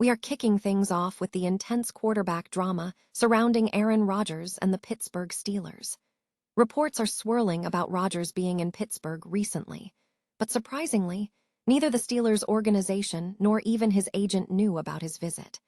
we are kicking things off with the intense quarterback drama surrounding Aaron Rodgers and the Pittsburgh Steelers. Reports are swirling about Rodgers being in Pittsburgh recently, but surprisingly, neither the Steelers organization nor even his agent knew about his visit.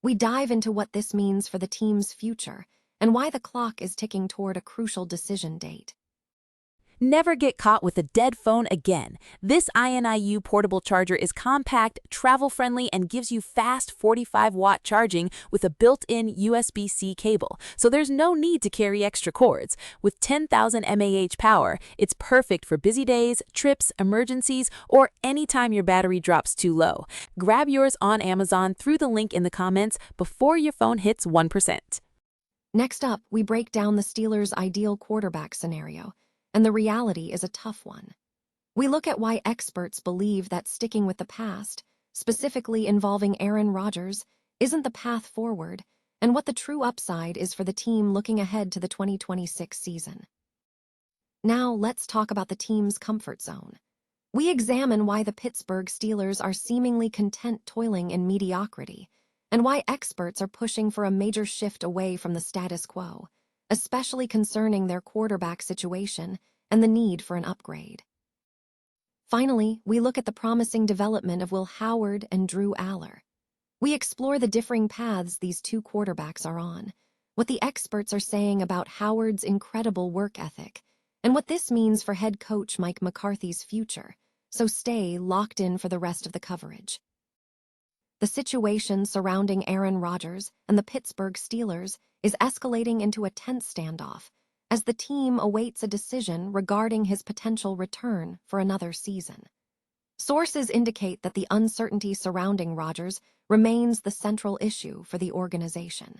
We dive into what this means for the team's future and why the clock is ticking toward a crucial decision date. Never get caught with a dead phone again. This INIU portable charger is compact, travel-friendly, and gives you fast 45-watt charging with a built-in USB-C cable, so there's no need to carry extra cords. With 10,000 mAh power, it's perfect for busy days, trips, emergencies, or anytime your battery drops too low. Grab yours on Amazon through the link in the comments before your phone hits 1%. Next up, we break down the Steelers' ideal quarterback scenario, and the reality is a tough one. We look at why experts believe that sticking with the past, specifically involving Aaron Rodgers, isn't the path forward, and what the true upside is for the team looking ahead to the 2026 season. Now, let's talk about the team's comfort zone. We examine why the Pittsburgh Steelers are seemingly content toiling in mediocrity, and why experts are pushing for a major shift away from the status quo, especially concerning their quarterback situation and the need for an upgrade. Finally, we look at the promising development of Will Howard and Drew Allar. We explore the differing paths these two quarterbacks are on, what the experts are saying about Howard's incredible work ethic, and what this means for head coach Mike McCarthy's future, so stay locked in for the rest of the coverage. The situation surrounding Aaron Rodgers and the Pittsburgh Steelers is escalating into a tense standoff as the team awaits a decision regarding his potential return for another season. Sources indicate that the uncertainty surrounding Rodgers remains the central issue for the organization.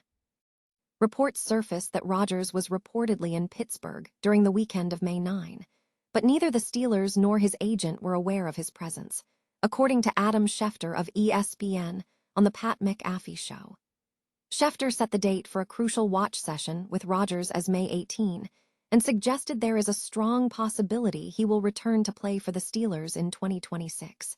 Reports surfaced that Rodgers was reportedly in Pittsburgh during the weekend of May 9, but neither the Steelers nor his agent were aware of his presence, according to Adam Schefter of ESPN on the Pat McAfee Show. Schefter set the date for a crucial watch session with Rodgers as May 18 and suggested there is a strong possibility he will return to play for the Steelers in 2026.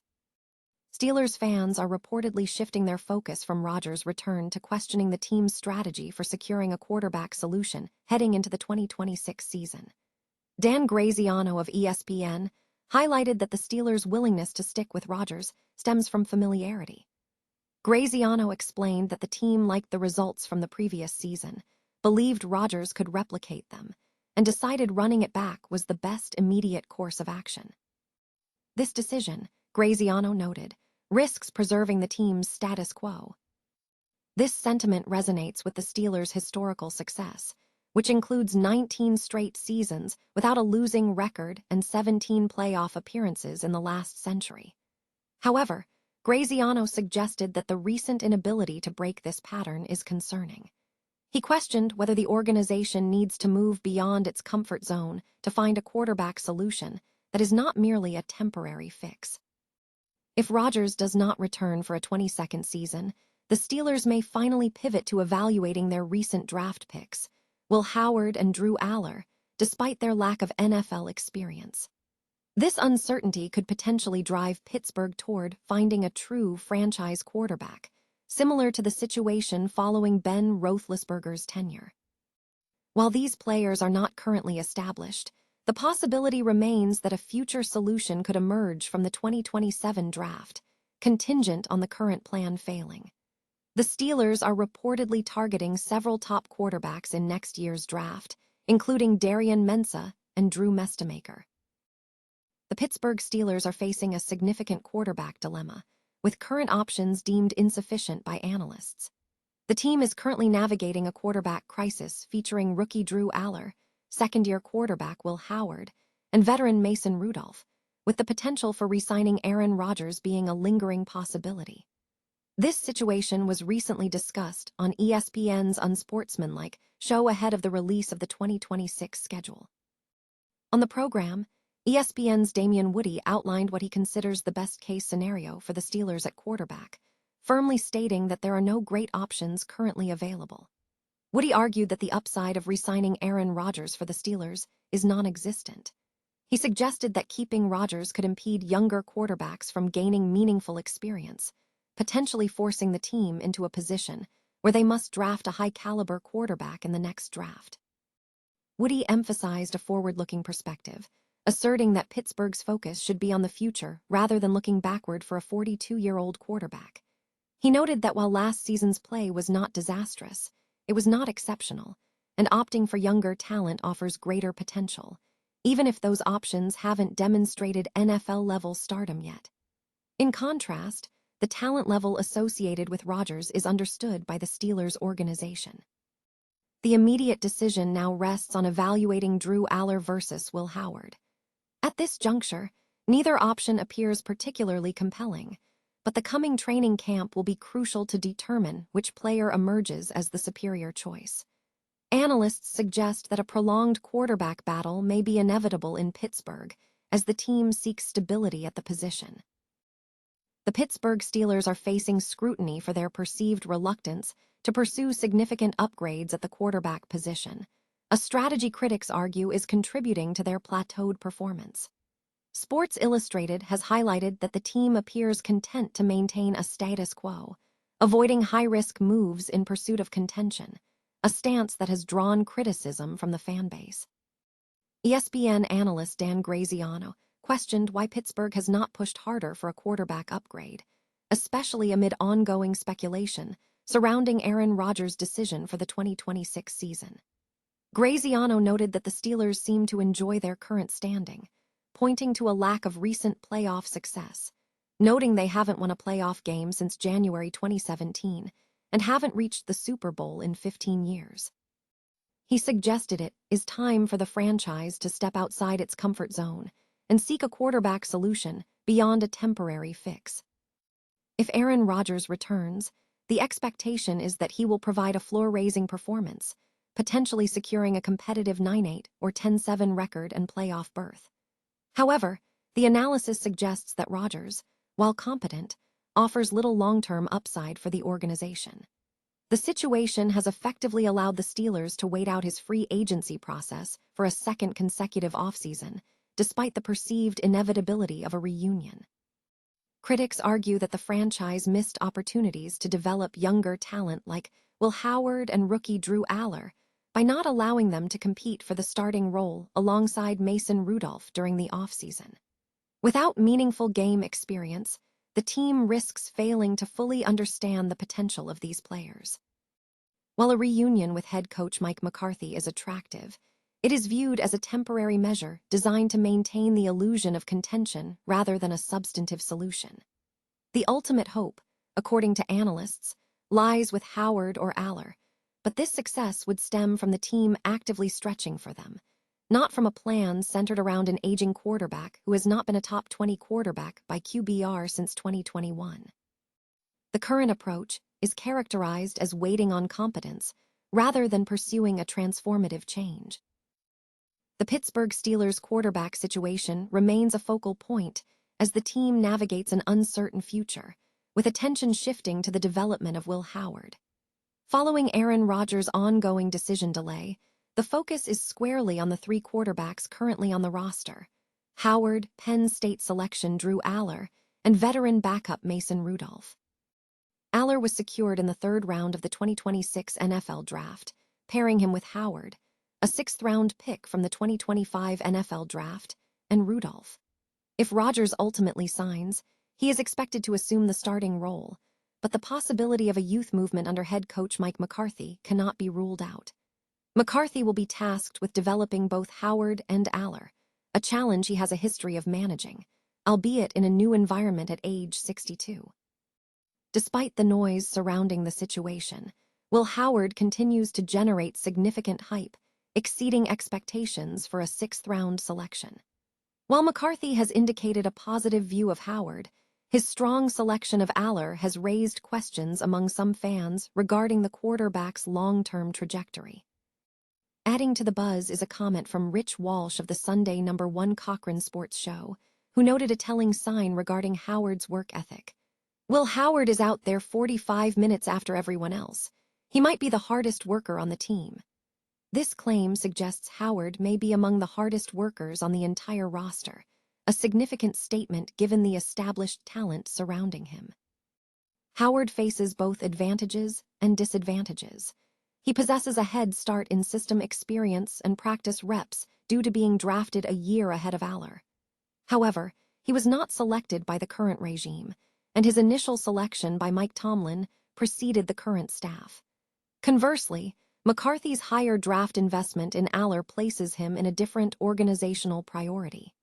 Steelers fans are reportedly shifting their focus from Rodgers' return to questioning the team's strategy for securing a quarterback solution heading into the 2026 season. Dan Graziano of ESPN highlighted that the Steelers' willingness to stick with Rodgers stems from familiarity. Graziano explained that the team liked the results from the previous season, believed Rodgers could replicate them, and decided running it back was the best immediate course of action. This decision, Graziano noted, risks preserving the team's status quo. This sentiment resonates with the Steelers' historical success, which includes 19 straight seasons without a losing record and 17 playoff appearances in the last century. However, Graziano suggested that the recent inability to break this pattern is concerning. He questioned whether the organization needs to move beyond its comfort zone to find a quarterback solution that is not merely a temporary fix. If Rodgers does not return for a 22nd season, the Steelers may finally pivot to evaluating their recent draft picks, Will Howard and Drew Allar, despite their lack of NFL experience. This uncertainty could potentially drive Pittsburgh toward finding a true franchise quarterback, similar to the situation following Ben Roethlisberger's tenure. While these players are not currently established, the possibility remains that a future solution could emerge from the 2027 draft, contingent on the current plan failing. The Steelers are reportedly targeting several top quarterbacks in next year's draft, including Darian Mensah and Drew Mestemacher. The Pittsburgh Steelers are facing a significant quarterback dilemma, with current options deemed insufficient by analysts. The team is currently navigating a quarterback crisis featuring rookie Drew Allar, second-year quarterback Will Howard, and veteran Mason Rudolph, with the potential for re-signing Aaron Rodgers being a lingering possibility. This situation was recently discussed on ESPN's Unsportsmanlike show ahead of the release of the 2026 schedule. On the program, ESPN's Damian Woody outlined what he considers the best-case scenario for the Steelers at quarterback, firmly stating that there are no great options currently available. Woody argued that the upside of re-signing Aaron Rodgers for the Steelers is non-existent. He suggested that keeping Rodgers could impede younger quarterbacks from gaining meaningful experience, potentially forcing the team into a position where they must draft a high-caliber quarterback in the next draft. Woody emphasized a forward-looking perspective, asserting that Pittsburgh's focus should be on the future rather than looking backward for a 42-year-old quarterback. He noted that while last season's play was not disastrous, it was not exceptional, and opting for younger talent offers greater potential, even if those options haven't demonstrated NFL-level stardom yet. In contrast, the talent level associated with Rodgers is understood by the Steelers organization. The immediate decision now rests on evaluating Drew Allar versus Will Howard. At this juncture, neither option appears particularly compelling, but the coming training camp will be crucial to determine which player emerges as the superior choice. Analysts suggest that a prolonged quarterback battle may be inevitable in Pittsburgh as the team seeks stability at the position. The Pittsburgh Steelers are facing scrutiny for their perceived reluctance to pursue significant upgrades at the quarterback position, a strategy critics argue is contributing to their plateaued performance. Sports Illustrated has highlighted that the team appears content to maintain a status quo, avoiding high-risk moves in pursuit of contention, a stance that has drawn criticism from the fanbase. ESPN analyst Dan Graziano questioned why Pittsburgh has not pushed harder for a quarterback upgrade, especially amid ongoing speculation surrounding Aaron Rodgers' decision for the 2026 season. Graziano noted that the Steelers seem to enjoy their current standing, pointing to a lack of recent playoff success, noting they haven't won a playoff game since January 2017 and haven't reached the Super Bowl in 15 years. He suggested it is time for the franchise to step outside its comfort zone and seek a quarterback solution beyond a temporary fix. If Aaron Rodgers returns, the expectation is that he will provide a floor-raising performance, potentially securing a competitive 9-8 or 10-7 record and playoff berth. However, the analysis suggests that Rodgers, while competent, offers little long-term upside for the organization. The situation has effectively allowed the Steelers to wait out his free agency process for a second consecutive offseason, despite the perceived inevitability of a reunion. Critics argue that the franchise missed opportunities to develop younger talent like Will Howard and rookie Drew Allar by not allowing them to compete for the starting role alongside Mason Rudolph during the offseason. Without meaningful game experience, the team risks failing to fully understand the potential of these players. While a reunion with head coach Mike McCarthy is attractive, it is viewed as a temporary measure designed to maintain the illusion of contention rather than a substantive solution. The ultimate hope, according to analysts, lies with Howard or Allar, but this success would stem from the team actively stretching for them, not from a plan centered around an aging quarterback who has not been a top 20 quarterback by QBR since 2021. The current approach is characterized as waiting on competence rather than pursuing a transformative change. The Pittsburgh Steelers quarterback situation remains a focal point as the team navigates an uncertain future, with attention shifting to the development of Will Howard. Following Aaron Rodgers' ongoing decision delay, the focus is squarely on the three quarterbacks currently on the roster: Howard, Penn State selection Drew Allar, and veteran backup Mason Rudolph. Allar was secured in the third round of the 2026 NFL Draft, pairing him with Howard, a sixth-round pick from the 2025 NFL Draft, and Rudolph. If Rodgers ultimately signs, he is expected to assume the starting role, but the possibility of a youth movement under head coach Mike McCarthy cannot be ruled out. McCarthy will be tasked with developing both Howard and Allar, a challenge he has a history of managing, albeit in a new environment at age 62. Despite the noise surrounding the situation, Will Howard continues to generate significant hype, exceeding expectations for a sixth-round selection. While McCarthy has indicated a positive view of Howard, his strong selection of Allar has raised questions among some fans regarding the quarterback's long-term trajectory. Adding to the buzz is a comment from Rich Walsh of the Sunday No. 1 Cochrane Sports Show, who noted a telling sign regarding Howard's work ethic. Will Howard is out there 45 minutes after everyone else. He might be the hardest worker on the team. This claim suggests Howard may be among the hardest workers on the entire roster, a significant statement given the established talent surrounding him. Howard faces both advantages and disadvantages. He possesses a head start in system experience and practice reps due to being drafted a year ahead of Allar. However, he was not selected by the current regime, and his initial selection by Mike Tomlin preceded the current staff. Conversely, McCarthy's higher draft investment in Allar places him in a different organizational priority.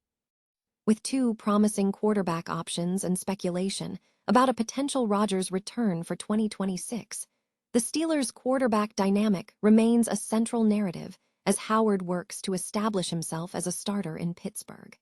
With two promising quarterback options and speculation about a potential Rodgers return for 2026, the Steelers' quarterback dynamic remains a central narrative as Howard works to establish himself as a starter in Pittsburgh.